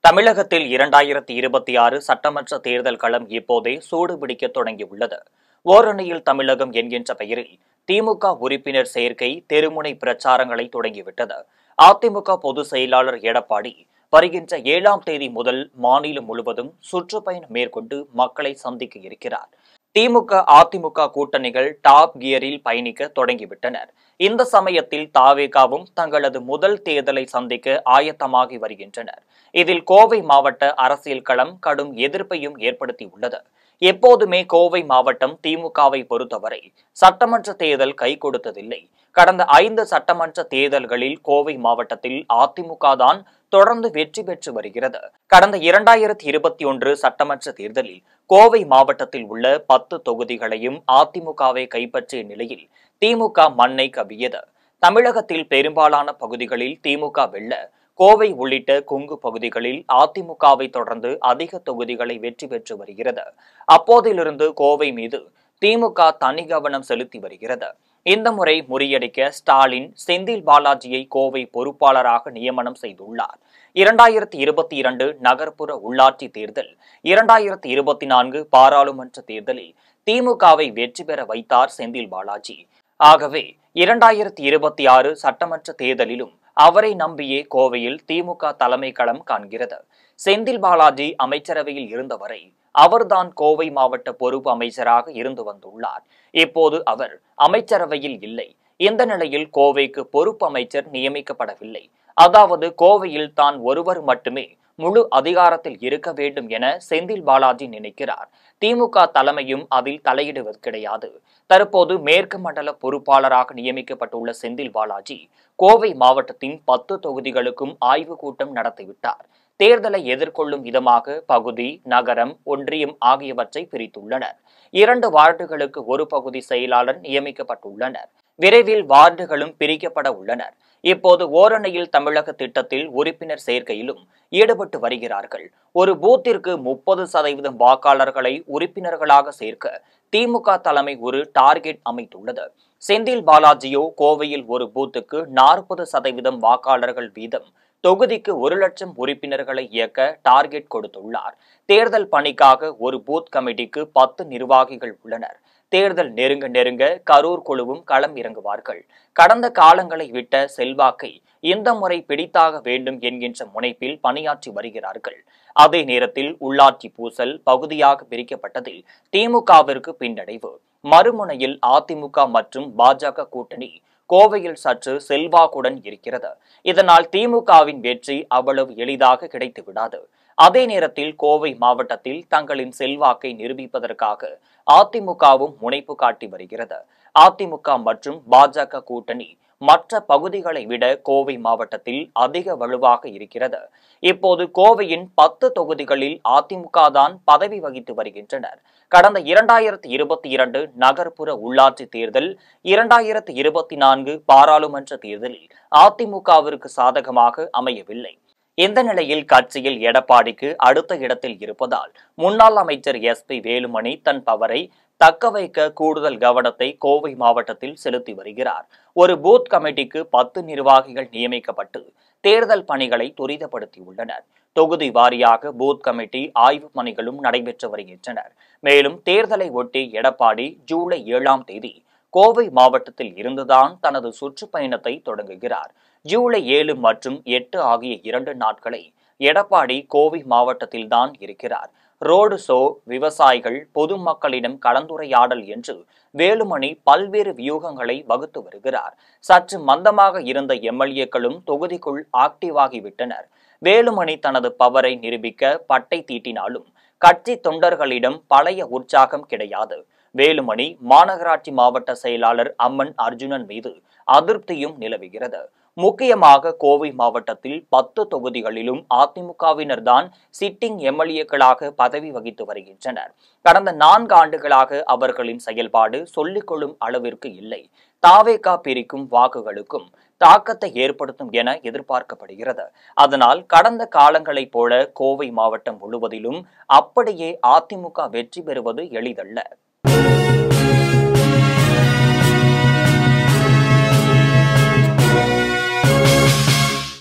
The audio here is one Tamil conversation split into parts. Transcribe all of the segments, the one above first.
தமிழகத்தில் 2026 சட்டமன்ற தேர்தல் களம் இப்போதே சூடுபிடிக்க தொடங்கியுள்ளது. ஓரணியில் தமிழகம் என்கின்ற பெயரில் திமுக உறுப்பினர் சேர்க்கை தெருமுனை பிரச்சாரங்களை தொடங்கிவிட்டது. அதிமுக பொதுச் செயலாளர் எடப்பாடி வருகின்ற 7ஆம் தேதி முதல் மாநிலம் முழுவதும் சுற்றுப்பயணம் மேற்கொண்டு மக்களை சந்திக்க இருக்கிறார். திமுக அதிமுக கூட்டணிகள் டாப் கியரில் பயணிக்க தொடங்கிவிட்டனர். இந்த சமயத்தில் தாவேகாவும் தங்களது முதல் தேர்தலை சந்திக்க ஆயத்தமாகி வருகின்றனர். இதில் கோவை மாவட்ட அரசியல் களம் கடும் எதிர்ப்பையும் ஏற்படுத்தியுள்ளது. எப்போதுமே கோவை மாவட்டம் திமுகவை பொறுத்தவரை சட்டமன்ற தேர்தல் கை கொடுத்ததில்லை. கடந்த 5 சட்டமன்ற தேர்தல்களில் கோவை மாவட்டத்தில் அதிமுக தான் தொடர்ந்து வெற்றி பெற்று வருகிறது. கடந்த 2021 சட்டமன்ற தேர்தலில் கோவை மாவட்டத்தில் உள்ள 10 தொகுதிகளையும் அதிமுகவை கைப்பற்றிய நிலையில் திமுக மண்ணை கவ்வியது. தமிழகத்தில் பெரும்பாலான பகுதிகளில் திமுக வெல்ல, கோவை உள்ளிட்ட கொங்கு பகுதிகளில் அதிமுகவை தொடர்ந்து அதிக தொகுதிகளை வெற்றி பெற்று வருகிறது. அப்போதிலிருந்து கோவை மீது திமுக தனி கவனம் செலுத்தி வருகிறது. இந்த முறை முறியடிக்க ஸ்டாலின் செந்தில் பாலாஜியை கோவை பொறுப்பாளராக நியமனம் செய்துள்ளார். 2022 நகர்ப்புற உள்ளாட்சி தேர்தல், 2024 பாராளுமன்ற தேர்தலில் திமுகவை வெற்றி பெற வைத்தார் செந்தில் பாலாஜி. ஆகவே 2026 சட்டமன்ற தேர்தலிலும் அவரை நம்பியே கோவையில் திமுக தலைமை களம் காண்கிறது. செந்தில் பாலாஜி அமைச்சரவையில் இருந்தவரை அவர்தான் கோவை மாவட்ட பொறுப்பு அமைச்சராக இருந்து வந்துள்ளார். இப்போது அவர் அமைச்சரவையில் இல்லை. இந்த நிலையில் கோவைக்கு பொறுப்பு அமைச்சர் நியமிக்கப்படவில்லை. அதாவது கோவையில் தான் ஒருவர் மட்டுமே முழு அதிகாரத்தில் இருக்க வேண்டும் என செந்தில் பாலாஜி நினைக்கிறார். திமுக தலைமையும் அதில் தலையிடுவது கிடையாது. தற்போது மேற்கு மண்டல பொறுப்பாளராக நியமிக்கப்பட்டுள்ள செந்தில் பாலாஜி கோவை மாவட்டத்தின் 10 தொகுதிகளுக்கும் ஆய்வு கூட்டம் நடத்திவிட்டார். தேர்தலை எதிர்கொள்ளும் விதமாக பகுதி, நகரம், ஒன்றியம் ஆகியவற்றை பிரித்துள்ளனர். 2 வார்டுகளுக்கு ஒரு பகுதி செயலாளர் நியமிக்கப்பட்டுள்ளனர். விரைவில் வார்டுகளும் பிரிக்கப்பட உள்ளனர். இப்போது ஓரணியில் தமிழக திட்டத்தில் உறுப்பினர் சேர்க்கையிலும் ஈடுபட்டு வருகிறார்கள். ஒரு பூத்திற்கு 30% வாக்காளர்களை உறுப்பினர்களாக சேர்க்க திமுக தலைமை ஒரு டார்கெட் அமைத்துள்ளது. செந்தில் பாலாஜியோ கோவையில் ஒரு பூத்துக்கு 40% வாக்காளர்கள் வீதம் தொகுதிக்கு 1 லட்சம் உறுப்பினர்களை இயக்க டார்கெட் கொடுத்துள்ளார். தேர்தல் பணிக்காக ஒரு பூத் கமிட்டிக்கு 10 நிர்வாகிகள் உள்ளனர். தேர்தல் நெருங்க கரூர் குழுவும் களம் இறங்குவார்கள். கடந்த காலங்களை விட்ட செல்வாக்கை இந்த முறை பிடித்தாக வேண்டும் என்கின்ற முனைப்பில் பணியாற்றி வருகிறார்கள். அதே நேரத்தில் உள்ளாட்சி பூசல் பகுதியாக பிரிக்கப்பட்டதில் திமுகவிற்கு பின்னடைவு. மறுமுனையில் அதிமுக மற்றும் பாஜக கூட்டணி கோவையில் சற்று செல்வாக்குடன் இருக்கிறது. இதனால் திமுகவின் வெற்றி அவ்வளவு எளிதாக கிடைத்து விடாது. அதே நேரத்தில் கோவை மாவட்டத்தில் தங்களின் செல்வாக்கை நிரூபிப்பதற்காக அதிமுகவும் முனைப்பு காட்டி வருகிறது. அதிமுக மற்றும் பாஜக கூட்டணி மற்ற பகுதிகளை விட கோவை மாவட்டத்தில் அதிக வலுவாக இருக்கிறது. இப்போது கோவையின் 10 தொகுதிகளில் அதிமுக தான் பதவி வகித்து வருகின்றனர். கடந்த 2022 நகர்ப்புற உள்ளாட்சி தேர்தல், 2024 பாராளுமன்ற தேர்தலில் அதிமுகவிற்கு சாதகமாக அமையவில்லை. இந்த நிலையில் கட்சியில் எடப்பாடிக்கு அடுத்த இடத்தில் இருப்பதால் முன்னாள் அமைச்சர் SP வேலுமணி தன் பவரை தக்க வைக்க கூடுதல் கவனத்தை கோவை மாவட்டத்தில் செலுத்தி வருகிறார். ஒரு பூத் கமிட்டிக்கு 10 நிர்வாகிகள் நியமிக்கப்பட்டு தேர்தல் பணிகளை துரிதப்படுத்தியுள்ளனர். தொகுதி வாரியாக பூத் கமிட்டி ஆய்வு பணிகளும் நடைபெற்று வருகின்றனர். மேலும் தேர்தலை ஒட்டி எடப்பாடி ஜூலை 7ஆம் தேதி கோவை மாவட்டத்தில் இருந்துதான் தனது சுற்றுப்பயணத்தை தொடங்குகிறார். ஜூலை 7 மற்றும் 8 ஆகிய 2 நாட்களை எடப்பாடி கோவை மாவட்டத்தில் தான் இருக்கிறார். ரோடு ஷோ, விவசாயிகள், பொதுமக்களிடம் கலந்துரையாடல் என்று வேலுமணி பல்வேறு வியூகங்களை வகுத்து வருகிறார். சற்று மந்தமாக இருந்த MLAக்களும் தொகுதிக்குள் ஆக்டிவாகிவிட்டனர். வேலுமணி தனது பவரை நிரூபிக்க பட்டை தீட்டினாலும் கட்சி தொண்டர்களிடம் பழைய உற்சாகம் கிடையாது. வேலுமணி மாநகராட்சி மாவட்ட செயலாளர் அம்மன் அர்ஜுனன் மீது அதிருப்தியும் நிலவுகிறது. முக்கியமாக கோவை மாவட்டத்தில் 10 தொகுதிகளிலும் அதிமுகவினர் தான் சிட்டிங் MLAக்களாக பதவி வகித்து வருகின்றனர். கடந்த 4 ஆண்டுகளாக அவர்களின் செயல்பாடு சொல்லிக்கொள்ளும் அளவிற்கு இல்லை. தாவேகா பிரிக்கும் வாக்குகளுக்கும் தாக்கத்தை ஏற்படுத்தும் என எதிர்பார்க்கப்படுகிறது. அதனால் கடந்த காலங்களைப் போல கோவை மாவட்டம் முழுவதிலும் அப்படியே அதிமுக வெற்றி பெறுவது எளிதல்ல.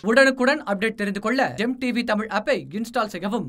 உடனுக்குடன் அப்டேட் தெரிந்து கொள்ள ஜெம் டிவி தமிழ் ஆப்பை இன்ஸ்டால் செய்யவும்.